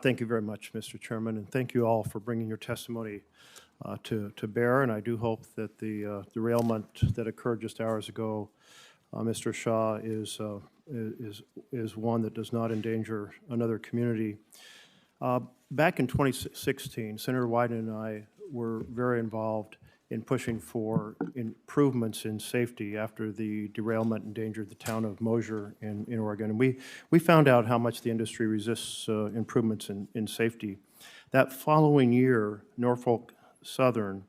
Thank you very much, Mr. Chairman, and thank you all for bringing your testimony to bear. And I do hope that the derailment that occurred just hours ago, Mr. Shaw, is one that does not endanger another community. Back in 2016, Senator Wyden and I were very involved in pushing for improvements in safety after the derailment endangered the town of Mosier in Oregon. And we found out how much the industry resists improvements in safety. That following year, Norfolk Southern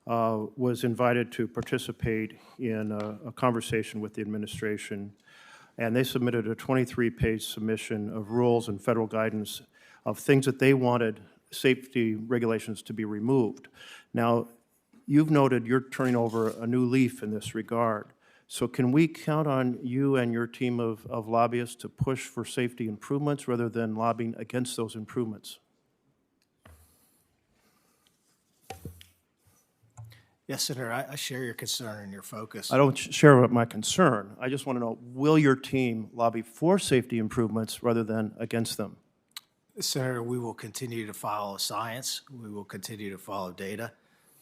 was invited to participate in a conversation with the administration, and they submitted a 23-page submission of rules and federal guidance of things that they wanted safety regulations to be removed. Now, you've noted you're turning over a new leaf in this regard. So can we count on you and your team of lobbyists to push for safety improvements rather than lobbying against those improvements? Yes, Senator, I share your concern and your focus. I don't share my concern. I just want to know, will your team lobby for safety improvements rather than against them? Senator, we will continue to follow science. We will continue to follow data.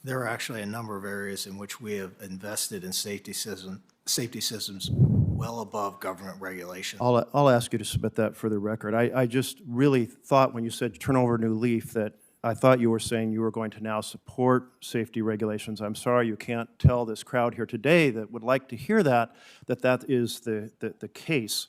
There are actually a number of areas in which we have invested in safety systems well above government regulation. I'll ask you to submit that for the record. I just really thought when you said turn over a new leaf that I thought you were saying you were going to now support safety regulations. I'm sorry you can't tell this crowd here today that would like to hear that is the case.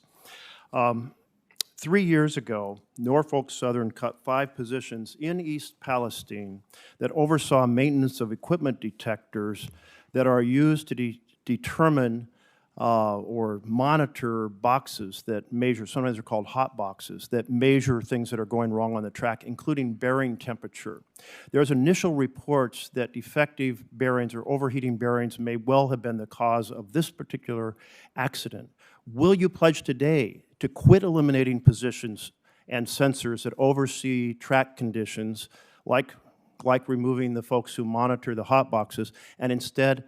3 years ago, Norfolk Southern cut 5 positions in East Palestine that oversaw maintenance of equipment detectors that are used to determine or monitor boxes that measure, sometimes they're called hot boxes, that measure things that are going wrong on the track, including bearing temperature. There's initial reports that defective bearings or overheating bearings may well have been the cause of this particular accident. Will you pledge today to quit eliminating positions and sensors that oversee track conditions, like removing the folks who monitor the hot boxes, and instead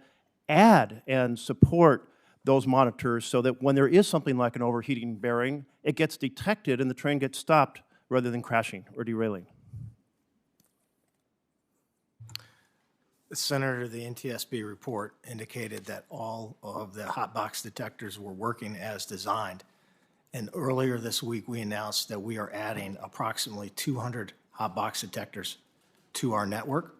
add and support those monitors so that when there is something like an overheating bearing, it gets detected and the train gets stopped rather than crashing or derailing? Senator, the NTSB report indicated that all of the hot box detectors were working as designed. And earlier this week, we announced that we are adding approximately 200 hot box detectors to our network.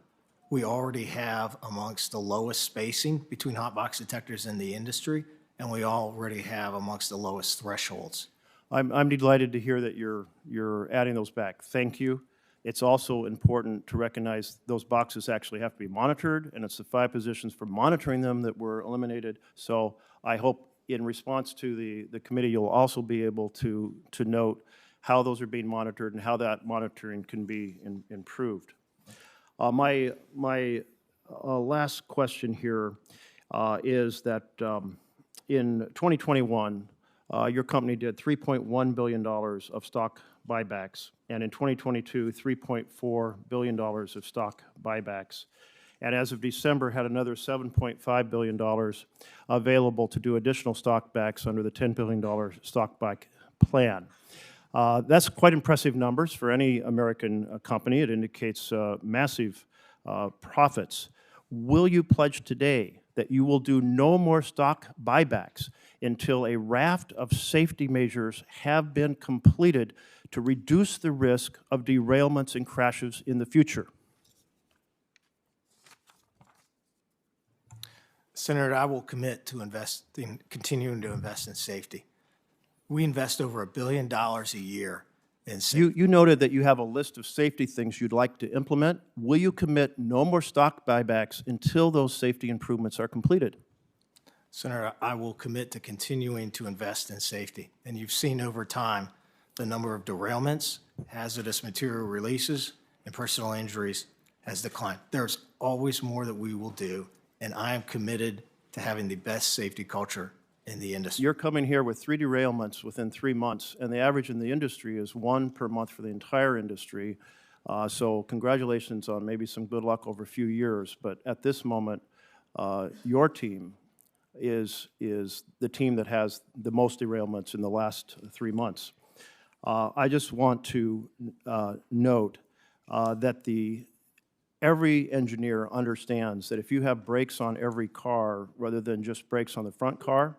We already have amongst the lowest spacing between hot box detectors in the industry, and we already have amongst the lowest thresholds. I'm delighted to hear that you're adding those back. Thank you. It's also important to recognize those boxes actually have to be monitored, and it's the 5 positions for monitoring them that were eliminated. So I hope in response to the committee, you'll also be able to note how those are being monitored and how that monitoring can be improved. My last question here is that in 2021, your company did $3.1 billion of stock buybacks, and in 2022, $3.4 billion of stock buybacks. And as of December, had another $7.5 billion available to do additional stock backs under the $10 billion stock back plan. That's quite impressive numbers for any American company. It indicates massive profits. Will you pledge today that you will do no more stock buybacks until a raft of safety measures have been completed to reduce the risk of derailments and crashes in the future? Senator, I will commit to continuing to invest in safety. We invest over $1 billion a year in safety. You noted that you have a list of safety things you'd like to implement. Will you commit no more stock buybacks until those safety improvements are completed? Senator, I will commit to continuing to invest in safety. And you've seen over time the number of derailments, hazardous material releases, and personal injuries has declined. There's always more that we will do, and I am committed to having the best safety culture in the industry. You're coming here with 3 derailments within 3 months, and the average in the industry is 1 per month for the entire industry. So congratulations on maybe some good luck over a few years, but at this moment, your team is the team that has the most derailments in the last 3 months. I just want to note that every engineer understands that if you have brakes on every car rather than just brakes on the front car,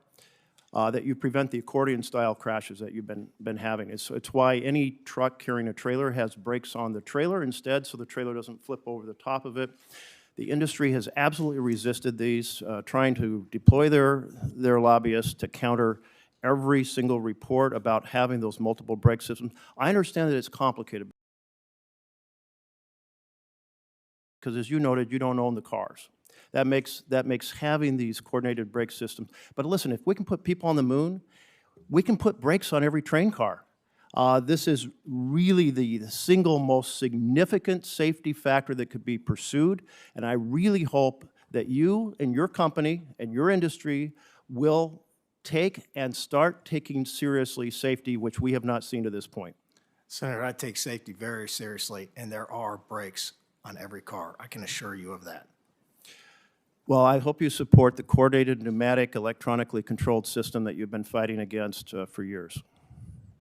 that you prevent the accordion-style crashes that you've been having. It's why any truck carrying a trailer has brakes on the trailer instead, so the trailer doesn't flip over the top of it. The industry has absolutely resisted these, trying to deploy their lobbyists to counter every single report about having those multiple brake systems. I understand that it's complicated, because as you noted, you don't own the cars. That makes having these coordinated brake systems. But listen, if we can put people on the moon, we can put brakes on every train car. This is really the single most significant safety factor that could be pursued, and I really hope that you and your company and your industry will take and start taking seriously safety, which we have not seen to this point. Senator, I take safety very seriously, and there are brakes on every car. I can assure you of that. Well, I hope you support the coordinated pneumatic electronically controlled system that you've been fighting against for years.